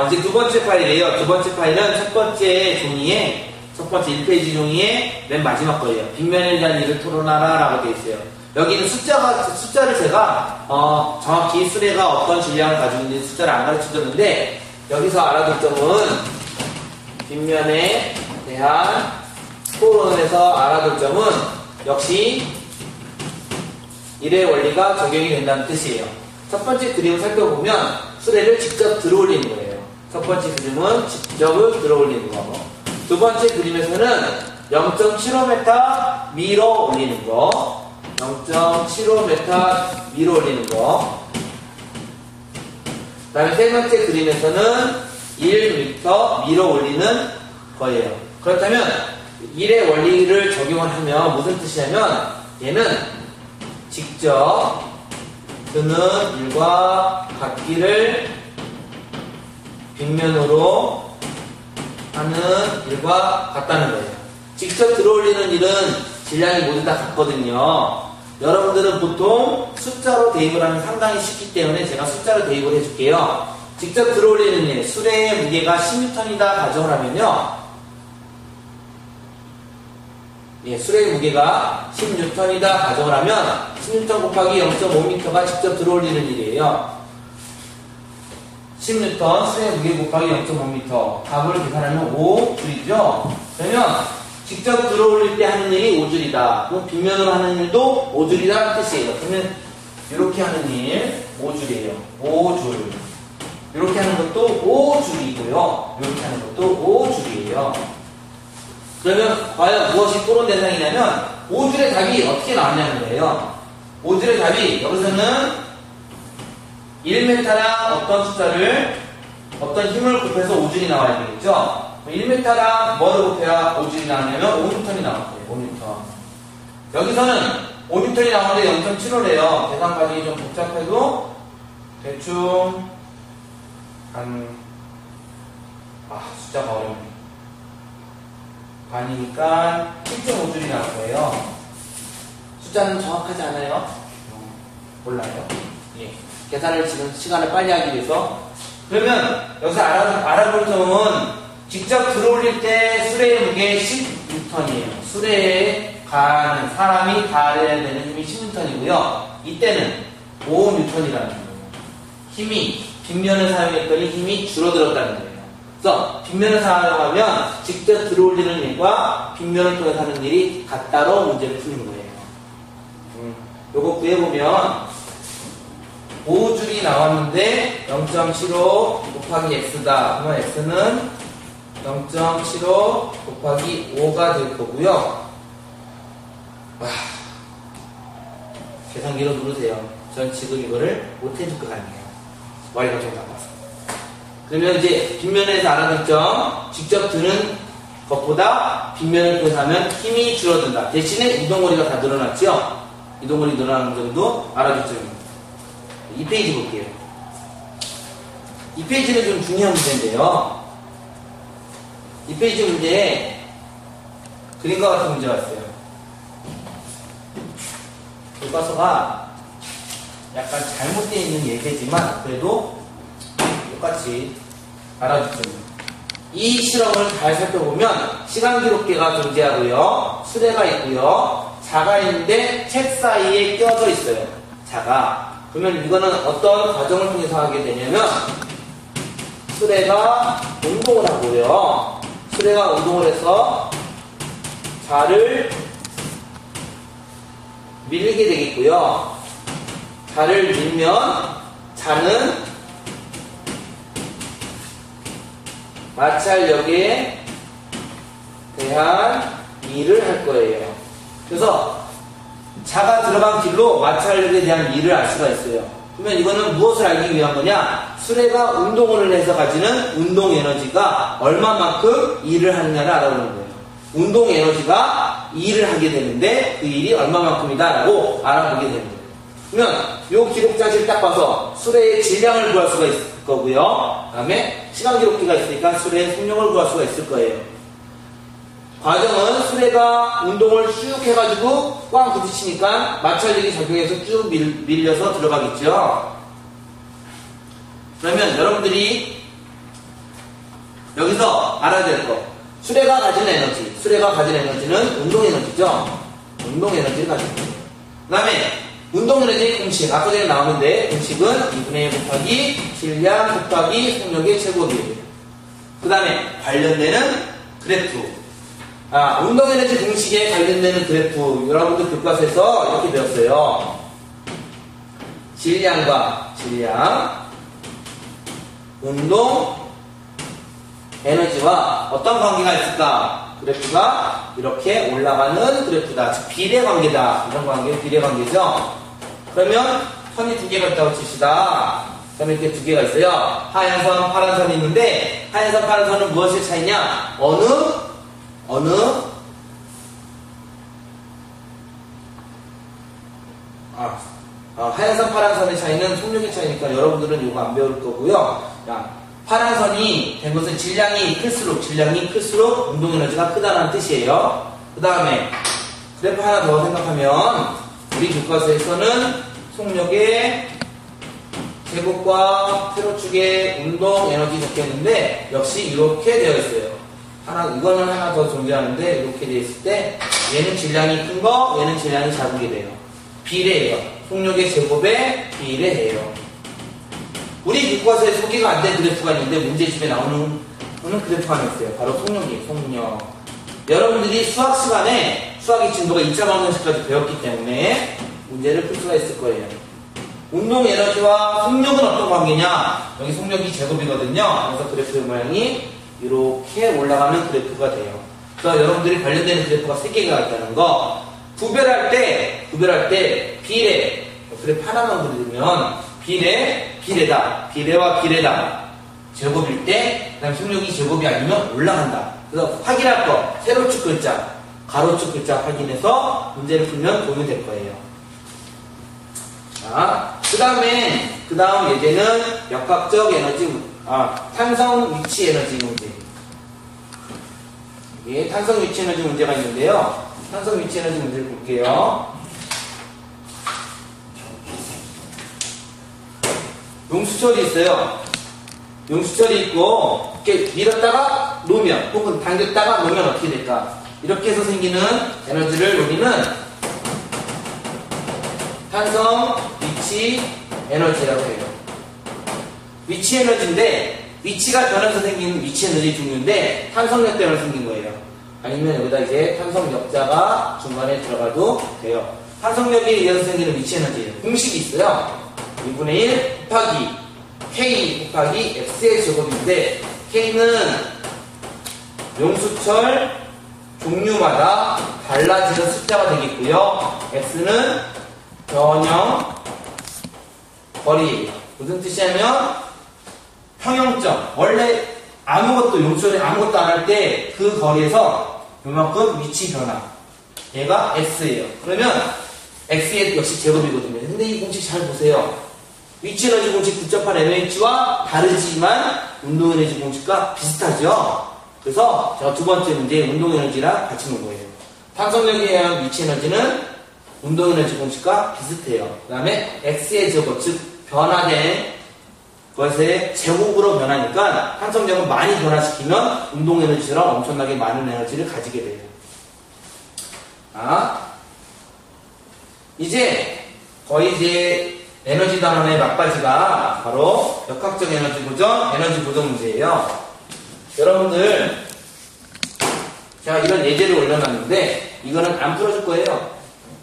이제 두 번째 파일이에요. 두 번째 파일은 첫 번째 종이에, 첫 번째 1페이지 종이에 맨 마지막 거예요. 빗면에 대한 일을 토론하라 라고 되어 있어요. 여기는 숫자를 제가, 정확히 수레가 어떤 질량을 가지고 있는지 숫자를 안 가르쳐 줬는데, 여기서 알아둘 점은, 빗면에 대한 토론에서 알아둘 점은, 역시, 일의 원리가 적용이 된다는 뜻이에요. 첫 번째 그림을 살펴보면, 수레를 직접 들어올리는 거예요. 첫 번째 그림은 직접을 들어올리는 거. 두 번째 그림에서는 0.75m 밀어 올리는 거. 0.75m 밀어 올리는 거. 그 다음에 세 번째 그림에서는 1m 밀어 올리는 거예요. 그렇다면, 일의 원리를 적용을 하면 무슨 뜻이냐면, 얘는 직접 드는 일과 같기를 빗면으로 하는 일과 같다는 거예요. 직접 들어올리는 일은 질량이 모두 다 같거든요. 여러분들은 보통 숫자로 대입을 하면 상당히 쉽기 때문에 제가 숫자로 대입을 해줄게요. 직접 들어올리는 일, 수레의 무게가 10N이다 가정을 하면요. 수레의 무게가 10N이다 가정을 하면 10N 곱하기 0.5m가 직접 들어올리는 일이에요. 10N 수레의 무게 곱하기 0.5m 답을 계산하면 5줄이죠. 그러면 직접 들어올릴 때 하는 일이 5줄이다. 그럼 빗면으로 하는 일도 5줄이라는 뜻이에요. 그러면 이렇게 하는 일 5줄이에요. 5줄. 이렇게 하는 것도 5줄이고요. 이렇게 하는 것도 5줄이에요. 그러면 과연 무엇이 토론 대상이냐면 5줄의 답이 어떻게 나왔냐는 거예요. 5줄의 답이 여기서는 1m랑 어떤 숫자를 어떤 힘을 곱해서 5줄이 나와야 되겠죠. 1m랑 뭐를 곱해야 5줄이 나오냐면 5N이 나올 거예요. 5N. 여기서는 5N이 나오는데 0.75래요. 계산 과정이 좀 복잡해도 대충 숫자가 어렵네. 반이니까 7.5줄이 나올 거예요. 숫자는 정확하지 않아요? 몰라요. 예. 계산을 지금 시간을 빨리 하기 위해서. 그러면 여기서 알아볼 점은 직접 들어올릴 때 수레의 무게 10N이에요. 수레에 가는 사람이 가해야 되는 힘이 10N이고요. 이때는 5N이라는 거예요. 힘이 빗면을 사용했더니 힘이 줄어들었다는 거예요. 그래서 빗면을 사용하면 직접 들어올리는 일과 빗면을 통해서 하는 일이 같다로 문제를 푸는 거예요. 요거 구해보면 5줄이 나왔는데 0.75 곱하기 x다. 그러면 x는 0.75 곱하기 5가 될 거고요. 계산기로 누르세요. 전 지금 이거를 못 해줄 것 같네요. 머리가 좀 나빠서. 그러면 이제 빗면에서 알아둔 점, 직접 드는 것보다 빗면을 통해서 하면 힘이 줄어든다. 대신에 이동거리가 다 늘어났죠? 이동거리 늘어나는 점도 알아둘 점입니다. 2페이지 볼게요. 2페이지는 좀 중요한 문제인데요. 2페이지 문제에 그림과 같은 문제가 왔어요. 교과서가 약간 잘못되어 있는 예제지만 그래도 똑같이 알아주십니다. 이 실험을 잘 살펴보면 시간 기록계가 존재하고요. 수레가 있고요. 자가 있는데 책 사이에 껴져 있어요. 자가. 그러면 이거는 어떤 과정을 통해서 하게 되냐면 수레가 운동을 하고요. 수레가 운동을 해서 자를 밀게 되겠고요. 자를 밀면 자는 마찰력에 대한 일을 할 거예요. 그래서 자가 들어간 길로 마찰력에 대한 일을 알 수가 있어요. 그러면 이거는 무엇을 알기 위한 거냐? 수레가 운동을 해서 가지는 운동 에너지가 얼마만큼 일을 하느냐를 알아보는 거예요. 운동 에너지가 일을 하게 되는데 그 일이 얼마만큼이다 라고 알아보게 되는 거예요. 그러면 이 기록자식을 딱 봐서 수레의 질량을 구할 수가 있을 거고요. 그 다음에 시간 기록기가 있으니까 수레의 속력을 구할 수가 있을 거예요. 과정은 수레가 운동을 쭉 해가지고 꽝 부딪히니까 마찰력이 적용해서 쭉 밀려서 들어가겠죠. 그러면 여러분들이 여기서 알아야 될 거. 수레가 가진 에너지. 수레가 가진 에너지는 운동 에너지죠. 운동 에너지를 가지고 있어요. 그 다음에 운동 에너지의 공식. 아까 전에 나오는데 공식은 2분의 1 곱하기 질량 곱하기 속력의 제곱이에요. 그 다음에 관련되는 그래프. 운동 에너지 공식에 관련되는 그래프. 여러분들 교과서에서 이렇게 배웠어요. 질량과 질량, 운동 에너지와 어떤 관계가 있을까? 그래프가 이렇게 올라가는 그래프다. 즉 비례 관계다. 이런 관계 비례 관계죠. 그러면 선이 두 개가 있다고 칩시다. 그러면 이렇게 두 개가 있어요. 하얀 선, 파란 선이 있는데 하얀 선, 파란 선은 무엇의 차이냐? 하얀 선, 파란 선의 차이는 속력의 차이니까 여러분들은 이거 안 배울 거고요. 파란 선이 된 것은 질량이 클수록 운동 에너지가 크다는 뜻이에요. 그 다음에 그래프 하나 더 생각하면 우리 교과서에서는 속력의 제곱과 세로축의 운동 에너지 적혀 있는데 역시 이렇게 되어 있어요. 이거는 하나 더 존재하는데 이렇게 되어 있을 때 얘는 질량이 큰 거, 얘는 질량이 작은 게 돼요. 비례해요. 속력의 제곱에 비례해요. 우리 교과서에 소개가 안 된 그래프가 있는데 문제집에 나오는 그래프가 하나 있어요. 바로 속력이에요. 속력. 여러분들이 수학 시간에 수학의 진도가 2.5년씩까지 배웠기 때문에 문제를 풀 수가 있을 거예요. 운동 에너지와 속력은 어떤 관계냐? 여기 속력이 제곱이거든요. 그래서 그래프의 모양이 이렇게 올라가는 그래프가 돼요. 그래서 여러분들이 관련되는 그래프가 3개가 있다는 거. 구별할 때 비례. 그래프 하나만 그리면 비례다. 비례와 비례다. 제곱일 때, 그 다음에 속력이 제곱이 아니면 올라간다. 그래서 확인할 거, 세로축 글자, 가로축 글자 확인해서 문제를 풀면 도움이 될 거예요. 자, 그 다음 예제는 역학적 에너지, 탄성 위치 에너지 문제. 이게 탄성 위치 에너지 문제가 있는데요. 탄성 위치 에너지 문제를 볼게요. 용수철이 있어요. 용수철이 있고 이렇게 밀었다가 놓으면 혹은 당겼다가 놓으면 어떻게 될까? 이렇게 해서 생기는 에너지를 우리는 탄성 위치 에너지라고 해요. 위치 에너지인데 위치가 변해서 생긴 위치 에너지 종류인데 탄성력 때문에 생긴 거예요. 아니면 여기다 이제 탄성력자가 중간에 들어가도 돼요. 탄성력에 의해서 생기는 위치 에너지예요. 공식이 있어요. 2분의 1 곱하기 K 곱하기 X의 제곱인데 K는 용수철 종류마다 달라지는 숫자가 되겠고요. X는 변형 거리. 무슨 뜻이냐면 평형점. 원래 용수철에 아무것도 안 할 때 그 거리에서 요만큼 위치 변화. 얘가 X예요. 그러면 X의 역시 제곱이거든요. 근데 이 공식 잘 보세요. 위치 에너지 공식 9.8mh와 다르지만 운동 에너지 공식과 비슷하죠. 그래서 제가 두 번째 문제 운동 에너지랑 같이 놓은 거예요. 탄성력에 의한 위치 에너지는 운동 에너지 공식과 비슷해요. 그 다음에 X의 제곱, 즉 변화된 것의 제곱으로 변하니까 탄성력을 많이 변화시키면 운동 에너지처럼 엄청나게 많은 에너지를 가지게 돼요. 이제 에너지 단원의 막바지가 바로 역학적 에너지 보정, 에너지 보정 문제예요. 여러분들, 제가 이런 예제를 올려놨는데, 이거는 안 풀어줄 거예요.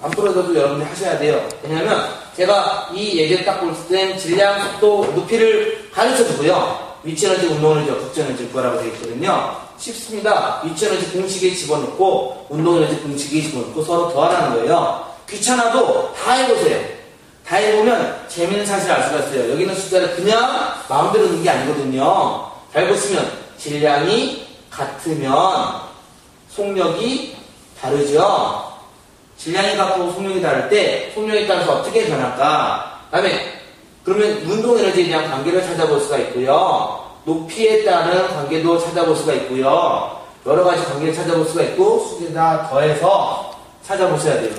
안 풀어줘도 여러분들 하셔야 돼요. 왜냐면, 제가 이 예제를 딱 볼 땐 질량, 속도, 높이를 가르쳐 주고요. 위치 에너지, 운동 에너지, 역학적 에너지일 거라고 되어 있거든요. 쉽습니다. 위치 에너지 공식에 집어넣고, 운동 에너지 공식에 집어넣고, 서로 더하라는 거예요. 귀찮아도 다 해보세요. 다 해보면 재밌는 사실을 알 수가 있어요. 여기 있는 숫자를 그냥 마음대로 넣는 게 아니거든요. 잘 보시면 질량이 같으면 속력이 다르죠. 질량이 같고 속력이 다를 때 속력에 따라서 어떻게 변할까? 다음에 그러면 운동 에너지에 대한 관계를 찾아볼 수가 있고요. 높이에 따른 관계도 찾아볼 수가 있고요. 여러 가지 관계를 찾아볼 수가 있고 수에다 더해서 찾아보셔야 돼요.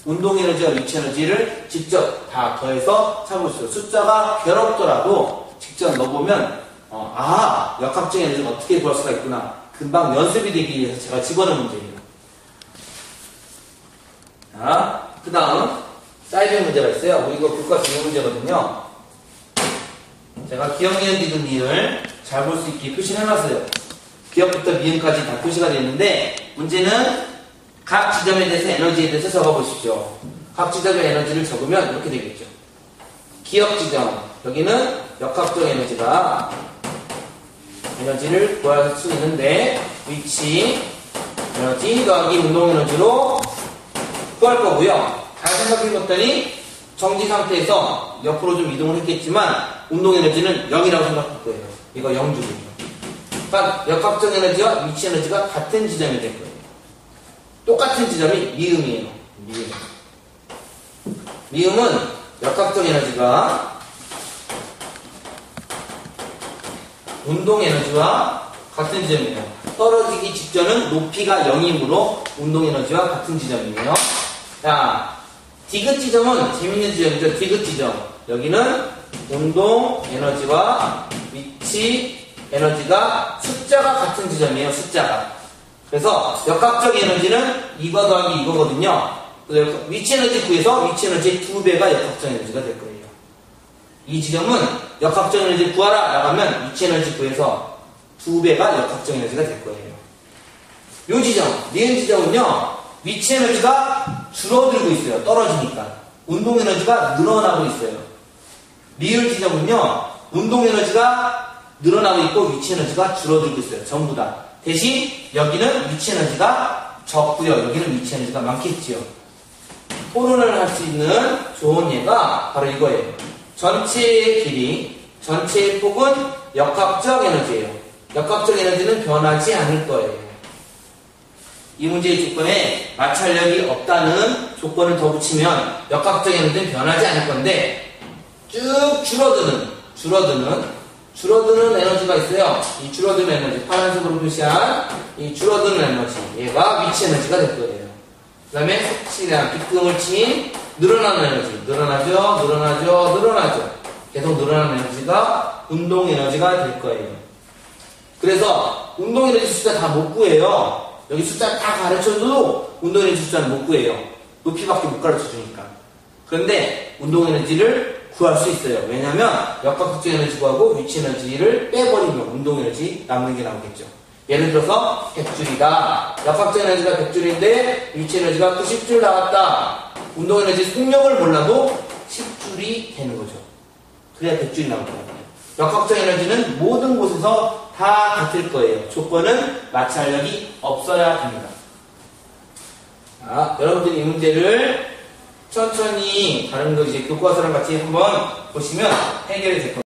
운동 에너지와 위치 에너지를 직접 다 더해서 찾아볼 수 있어요. 숫자가 괴롭더라도 직접 넣어보면 중에서 역학적 에너지를 어떻게 구할 수가 있구나. 금방 연습이 되기 위해서 제가 집어넣은 문제예요. 자, 그 다음 사이드 문제가 있어요. 우리 이거 교과 중요 문제거든요. 제가 기억, 니은, 디귿, 니을 잘 볼 수 있게 표시를 해놨어요. 기억부터 미음까지 다 표시가 되어 있는데, 문제는 각 지점에 대해서 에너지에 대해서 적어보십시오. 각 지점의 에너지를 적으면 이렇게 되겠죠. 기억 지점, 여기는 역학적 에너지를 구할 수 있는데, 위치 에너지 더하기 운동 에너지로 구할 거고요. 잘 생각해봤더니 정지 상태에서 옆으로 좀 이동을 했겠지만 운동 에너지는 0이라고 생각할 거예요. 이거 0주고요. 그러니까 역학적 에너지와 위치 에너지가 같은 지점이 될 거예요. 똑같은 지점이 미음이에요. 미음은 역학적 에너지가 운동 에너지와 같은 지점이에요. 떨어지기 직전은 높이가 0이므로 운동 에너지와 같은 지점이에요. 자, 디귿 지점은 재밌는 지점이죠. 디귿 지점. 여기는 운동 에너지와 위치 에너지가 숫자가 같은 지점이에요. 숫자가. 그래서 역학적 에너지는 이거 더하기 이거거든요. 그래서 위치 에너지 구해서 위치 에너지의 2배가 역학적 에너지가 될 거예요. 이 지점은 역학적 에너지를 구하라 라고 하면 위치 에너지 구해서 2배가 역학적 에너지가 될 거예요. 요 지점, 니은 지점은요, 위치 에너지가 줄어들고 있어요. 떨어지니까. 운동 에너지가 늘어나고 있어요. 리을 지점은요, 운동 에너지가 늘어나고 있고 위치 에너지가 줄어들고 있어요. 전부 다. 대신 여기는 위치 에너지가 적고요. 여기는 위치 에너지가 많겠지요. 토론을 할 수 있는 좋은 예가 바로 이거예요. 전체의 길이, 전체의 폭은 역학적 에너지예요. 역학적 에너지는 변하지 않을 거예요. 이 문제의 조건에 마찰력이 없다는 조건을 더 붙이면 역학적 에너지는 변하지 않을 건데 쭉 줄어드는 에너지가 있어요. 이 줄어드는 에너지, 파란색으로 표시한 이 줄어드는 에너지, 얘가 위치 에너지가 될 거예요. 그 다음에 색칠이나 빗금을 친 늘어나는 에너지, 늘어나죠. 계속 늘어나는 에너지가 운동 에너지가 될 거예요. 그래서 운동 에너지 숫자 다 못 구해요. 여기 숫자 다 가르쳐줘도 운동 에너지 숫자는 못 구해요. 높이밖에 못 가르쳐주니까. 그런데 운동 에너지를 구할 수 있어요. 왜냐하면 역학적 에너지 구하고 위치 에너지를 빼버리면 운동 에너지 남는 게 나오겠죠. 예를 들어서 100줄이다. 역학적 에너지가 100줄인데 위치 에너지가 90줄 나왔다. 운동 에너지 속력을 몰라도 10줄이 되는 거죠. 그래야 100줄이 나올 거예요. 역학적 에너지는 모든 곳에서 다 같을 거예요. 조건은 마찰력이 없어야 됩니다. 자, 여러분들이 이 문제를 천천히 다른 거 이제 교과서랑 같이 한번 보시면 해결이 될 겁니다.